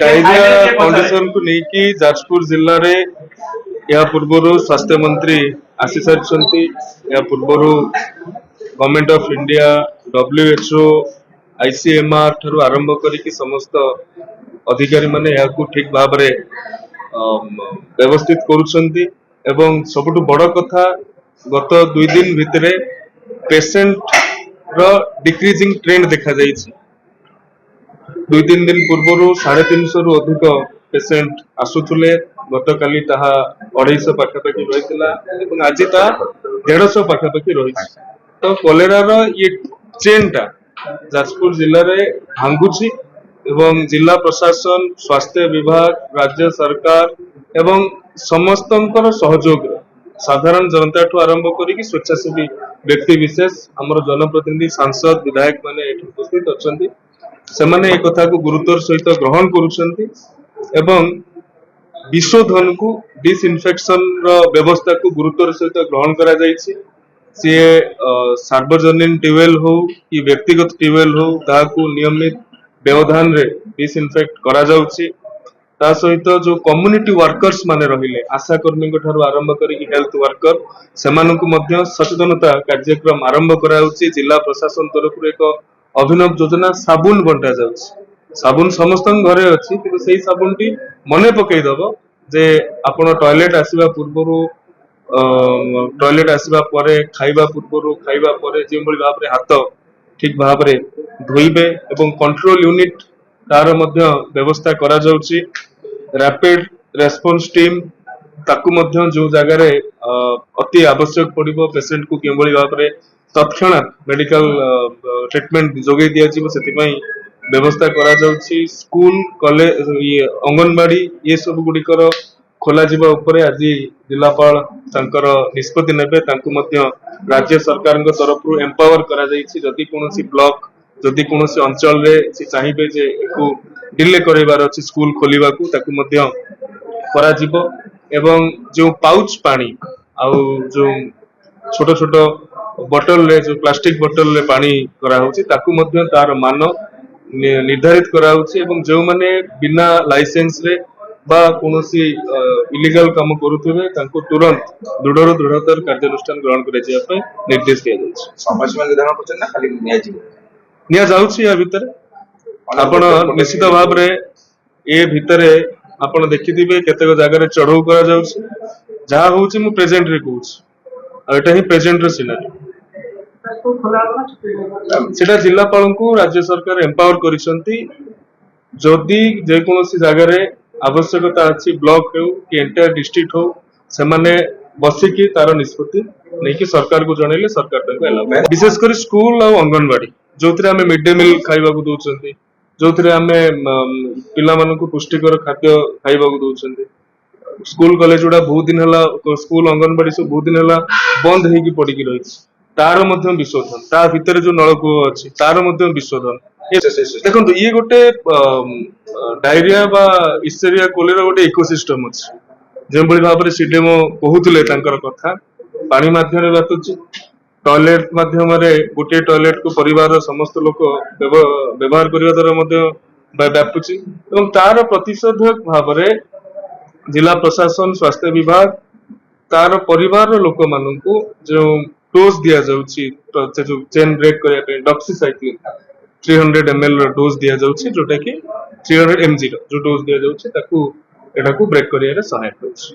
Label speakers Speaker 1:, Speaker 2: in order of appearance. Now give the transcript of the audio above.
Speaker 1: Diarrhoea condition को लेकिन जाजपुर जिले में या पूर्व स्वास्थ्य मंत्री आसी सारी या पूर्व government of India WHO ICMR ठारू आरंभ करी समस्त अधिकारी माने याकू ठीक भाव में व्यवस्थित करुछंती एवं सबुठु बड़ कथा गत 2 दिन भितरे पेशेंट रो डिक्रीजिंग ट्रेंड देखा जाइछि 2-3 दिन पूर्व 350 रु अधिक पेशेंट आसुथुले गत काली ताहा 250 पाखापाखि रही आज ता 150 पाखापाखि रही तो कलेरा रो ये चेन टा जाजपुर जिले में भांगुची एवं जिला प्रशासन स्वास्थ्य विभाग राज्य सरकार एवं समस्तंकर सहयोग साधारण जनता ठू आरंभ करी स्वेच्छासेवी व्यक्ति विशेष आमर जनप्रतिनिधि सांसद विधायक माने एठी उपस्थित अछंती सेमाने एक कथा को गुरुत्वर सहित ग्रहण करुछंती एवं विशोधन को डिसइनफेक्शन रो व्यवस्था को गुरुत्वर सहित ग्रहण करा जायछि से सार्वजनिक ट्यूबवेल हो कि व्यक्तिगत ट्यूबवेल हो ताकू नियमित व्यवधान रे डिसइनफेक्ट करा जाउछि ता सहित जो कम्युनिटी वर्कर्स माने रहिले आशा कर्मी ठारू आरंभ करी हेल्थ वर्कर सेमानकु मध्य सचेतनता कार्यक्रम आरंभ कराउछि जिला प्रशासन तरफ एक अभिनव योजना साबुन बंटा जाउछि साबुन समस्त घरे अछि किंतु सेही साबुन टी मने पकई दबो जे आपण टॉयलेट आसीबा पूर्वरु टॉयलेट आसीबा परे खाइबा पूर्वरु खाइबा परे जे बळी भाबरे हाथ ठीक भाबरे धोइबे एवं कंट्रोल यूनिट तार मध्य व्यवस्था करा जाउछि रैपिड रेस्पॉन्स टीम ताकू मध्य जो जगह रे अति आवश्यक पड़िबो पेशेंट को केबळी भाबरे तत्क्षणात मेडिकल ट्रीटमेंट जोगे दिया जिवो सेति पई व्यवस्था करा जाउछि स्कूल कॉलेज ये अंगनबाड़ी ये सब गुडी कर खोला जिबा उपरे आज जिलापाल तांकर निष्पत्ति नेबे तांकु मध्य राज्य सरकार तरफ एम्पावर करा जाइछि जदि कोनोसी ब्लॉक जदि कोनोसी अंचल रे से चाहिबे जे एको डिले करैबार अछि स्कूल खोलिबा को ताकु मध्य करा जिवो एवं जो पाउच पानी आउ जो छोट छोट बोतल रे जो प्लास्टिक बोतल रे पानी करा होछि ताकु मध्य तार मान निर्धारित करा होछि एवं जो माने बिना लाइसेंस रे बा कोनोसी इलीगल काम करूथिबे तांको तुरंत दृढ़ दृढ़तर कार्यानुष्ठान ग्रहण करे जे पे निर्देश दिया जाउछि
Speaker 2: समाज में निर्धारण करछन ना खाली
Speaker 1: निया जाउछि या भीतर आपण निश्चित भाव रे ए भीतर आपण देखिथिबे केतेक जगह रे चढ़ौ करा जाउछि जहा होउछि मु प्रेजेंट रे कहउछि आ एटा ही प्रेजेंट रे सिनारी सेटा जिलापाल को राज्य सरकार एम्पावर करिसंती जदि जे कोनोसी जगह रे आवश्यकता अछि ब्लॉक हो कि एंटायर डिस्ट्रिक्ट हो से माने बसिकी तार निष्पत्ति नहीं कि सरकार को जणैले सरकार ताको एलाउ विशेष कर स्कूल और अंगनबाड़ी जोथरे हमें मिड डे मील खाइबा को दोचंती जोथरे हमें पिला मानन को पुष्टिकर खाद्य खाइबा को दोचंती स्कूल कॉलेज उडा बहुत दिन हला स्कूल अंगनबाड़ी सब बहुत दिन हला बंद हेकी पड़ी की रहिछि तार मध्य विशोधन ता भीतर जो नलकूप अछि तार मध्य विशोधन देखो ये गोटे डायरिया बा इसेरिया कोलेरा गोटे इकोसिस्टम अछि जे बळी भाबरे सीडीएमओ कहउतले तांकर कथा पानी माध्यम रे बातुछि टॉयलेट माध्यम रे गोटे टॉयलेट को परिवार समस्त लोक व्यवहार करिवा द्वारा मध्य व्यापुछि एवं तार प्रतिषेधक भाबरे जिला प्रशासन स्वास्थ्य विभाग तार परिवार लोक माननकु जो डोज दिया जाउछि जो चेन ब्रेक करिया पे डॉक्सीसाइक्लिन 300 ml रो डोज दिया जाउछि जोटा कि 300 mg रो जो डोज दिया जाउछि ताकू एटा को ब्रेक करिया रे सहायक होछि।